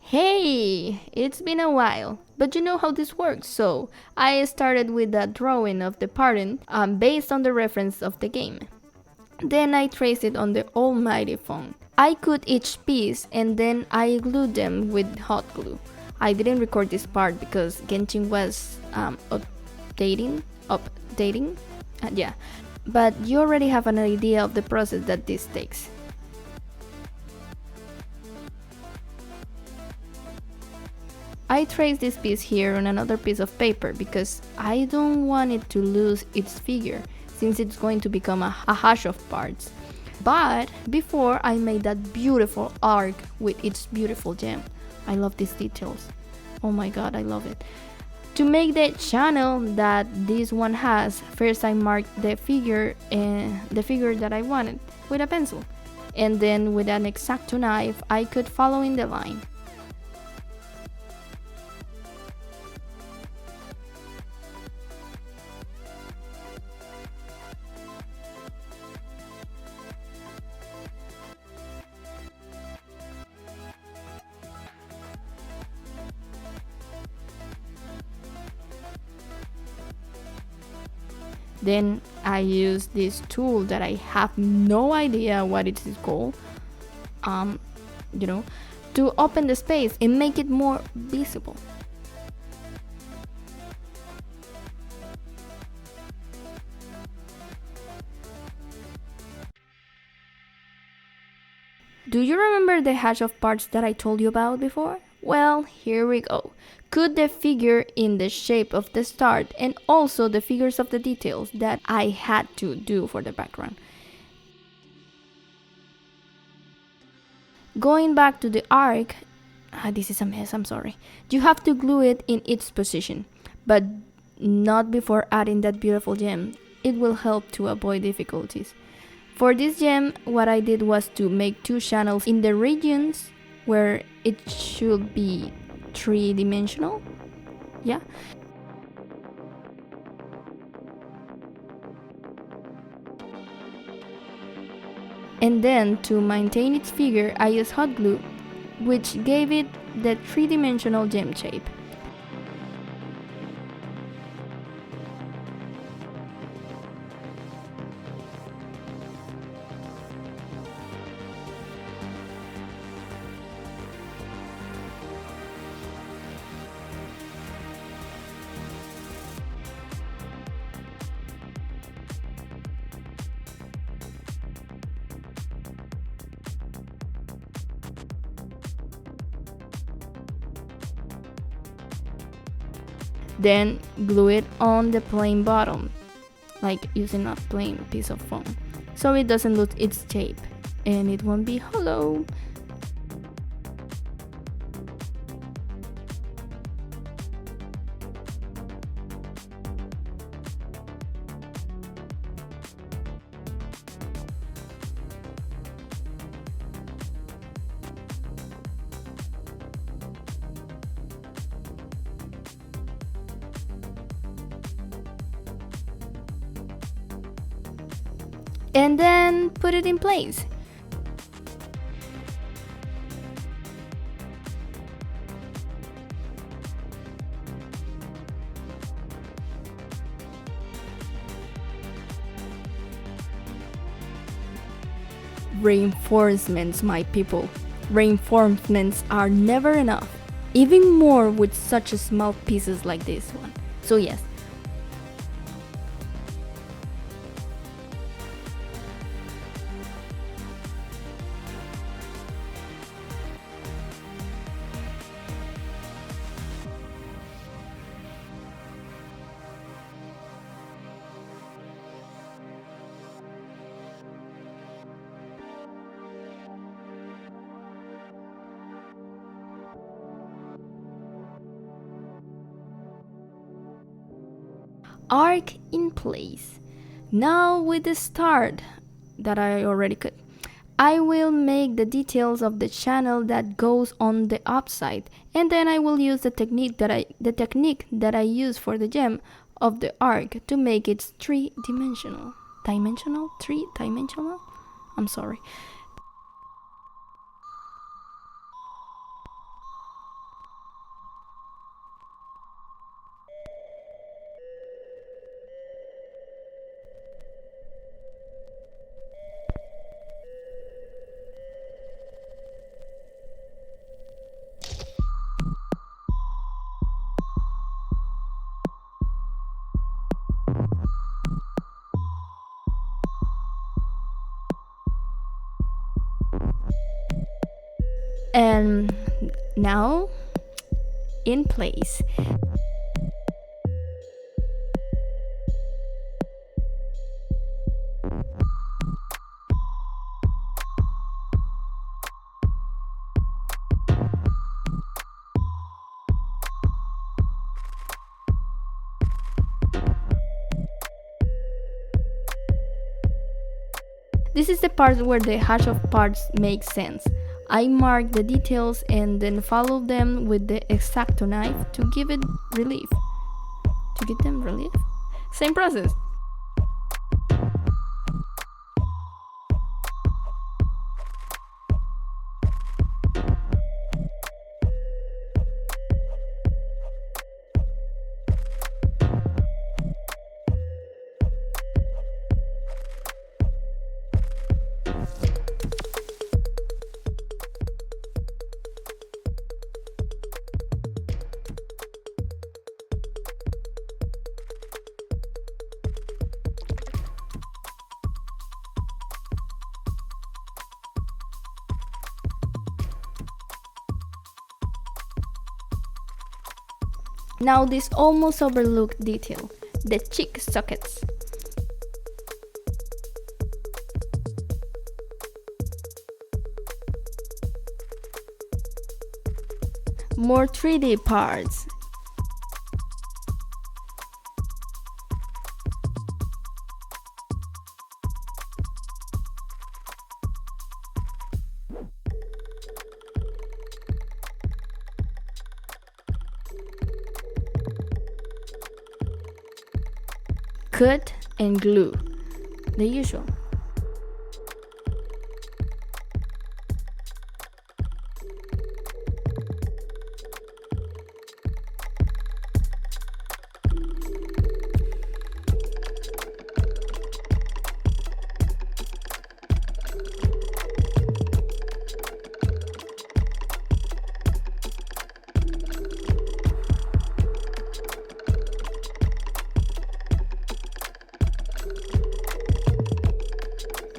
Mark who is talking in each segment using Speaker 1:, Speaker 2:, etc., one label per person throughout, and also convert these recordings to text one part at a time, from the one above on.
Speaker 1: Hey, it's been a while, but you know how this works, so I started with a drawing of the pattern based on the reference of the game. Then I traced it on the almighty phone. I cut each piece and then I glued them with hot glue. I didn't record this part because Genshin was updating, yeah. But you already have an idea of the process that this takes. I traced this piece here on another piece of paper because I don't want it to lose its figure since it's going to become a hash of parts. But before I made that beautiful arc with its beautiful gem. I love these details. Oh my god, I love it. To make the channel that this one has, first I marked the figure that I wanted with a pencil. And then with an X-Acto knife, I could follow in the line. Then I use this tool that I have no idea what it is called, you know, to open the space and make it more visible. Do you remember the hash of parts that I told you about before? Well, here we go. Cut the figure in the shape of the start and also the figures of the details that I had to do for the background. Going back to the arc, this is a mess, I'm sorry. You have to glue it in its position, but not before adding that beautiful gem. It will help to avoid difficulties. For this gem, what I did was to make two channels in the regions where it should be three-dimensional. Yeah. And then to maintain its figure, I used hot glue, which gave it the three-dimensional gem shape. Then glue it on the plain bottom, like using a plain piece of foam, so it doesn't lose its shape and it won't be hollow. And then put it in place. Reinforcements, my people. Reinforcements are never enough, even more with such small pieces like this one. So yes, arc in place. Now with the start that I already cut, I will make the details of the channel that goes on the upside, and then I will use the technique that I use for the gem of the arc to make it three-dimensional. Three-dimensional? I'm sorry. And now in place. This is the part where the hash of parts makes sense. I mark the details and then follow them with the X-Acto knife to give it relief. To give them relief? Same process. Now this almost overlooked detail, the cheek sockets. More 3D parts. Cut and glue, the usual.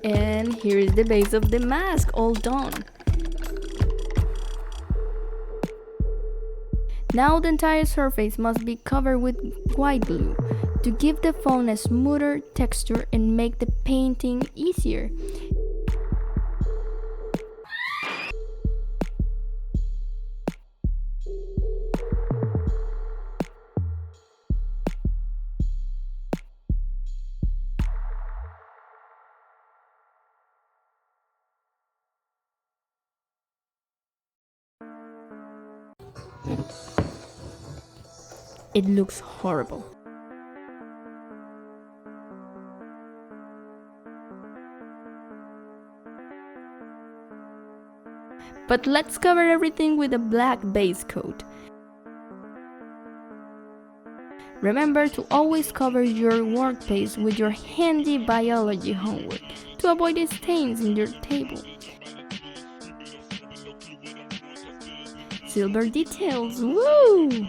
Speaker 1: And here is the base of the mask, all done. Now the entire surface must be covered with white glue to give the phone a smoother texture and make the painting easier. It looks horrible. But let's cover everything with a black base coat. Remember to always cover your workspace with your handy biology homework to avoid the stains in your table. Silver details, woo!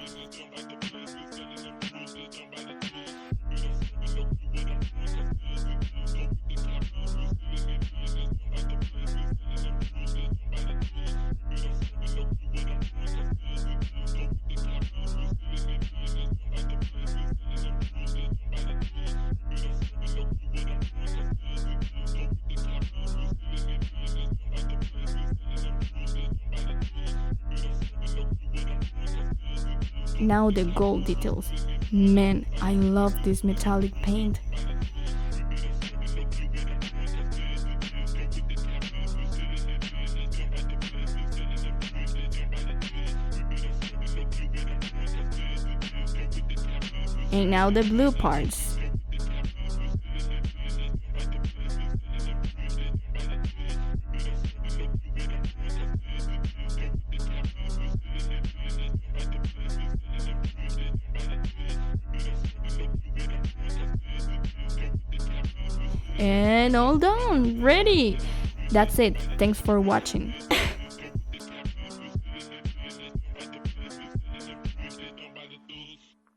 Speaker 1: Now the gold details. Man, I love this metallic paint. And now the blue parts. And all done, ready. That's it. Thanks for watching.